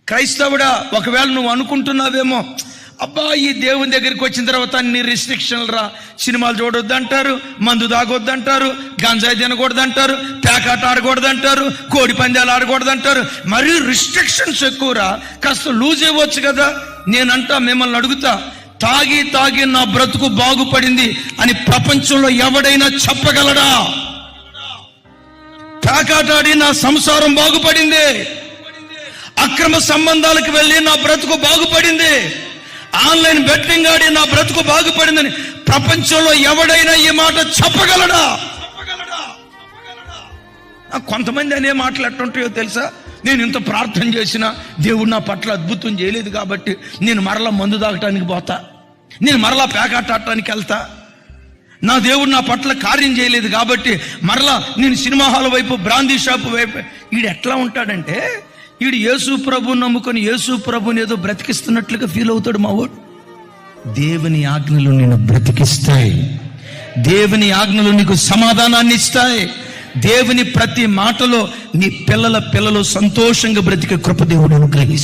క్రైస్తవుడా, ఒకవేళ నువ్వు అనుకుంటున్నావేమో, అబ్బా ఈ దేవుని దగ్గరికి వచ్చిన తర్వాత అన్ని రిస్ట్రిక్షన్లు రా, సినిమాలు చూడొద్దు అంటారు, మందు తాగొద్దు అంటారు, గంజాయి తినకూడదు అంటారు, పేకాట ఆడకూడదు అంటారు, కోడి పందాలు ఆడకూడదు అంటారు, మరీ రిస్ట్రిక్షన్స్ ఎక్కువరా, కాస్త లూజ్ ఇవ్వచ్చు కదా. నేనంటా, మిమ్మల్ని అడుగుతా, తాగి తాగి నా బ్రతుకు బాగుపడింది అని ప్రపంచంలో ఎవడైనా చెప్పగలడా? పేకాటాడి నా సంసారం బాగుపడింది, అక్రమ సంబంధాలకు వెళ్ళి నా బ్రతుకు బాగుపడింది, ఆన్లైన్ బెట్టింగ్ ఆడి నా బ్రతుకు బాగుపడిందని ప్రపంచంలో ఎవడైనా ఈ మాట చెప్పగలడా? కొంతమంది అనే మాటలు ఎట్టుంటాయో తెలుసా? నేను ఇంత ప్రార్థన చేసినా దేవుడు నా పట్ల అద్భుతం చేయలేదు కాబట్టి నేను మరలా మందు తాగటానికి పోతా, నేను మరలా పేకాట ఆడటానికి వెళ్తా, నా దేవుడు నా పట్ల కార్యం చేయలేదు కాబట్టి మరలా నేను సినిమా హాల్ వైపు, బ్రాందీ షాపు వైపు. వీడు ఎట్లా ఉంటాడంటే, వీడు యేసు ప్రభు నమ్ముకొని యేసు ప్రభుని ఏదో బ్రతికిస్తున్నట్లుగా ఫీల్ అవుతాడు మావాడు. దేవుని ఆజ్ఞలు నిన్ను బ్రతికిస్తాయి, దేవుని ఆజ్ఞలు నీకు సమాధానాన్ని ఇస్తాయి, దేవుని ప్రతి మాటలో నీ పిల్లలు సంతోషంగా బ్రతికే కృప దేవుడు అనుగ్రహిస్తాడు.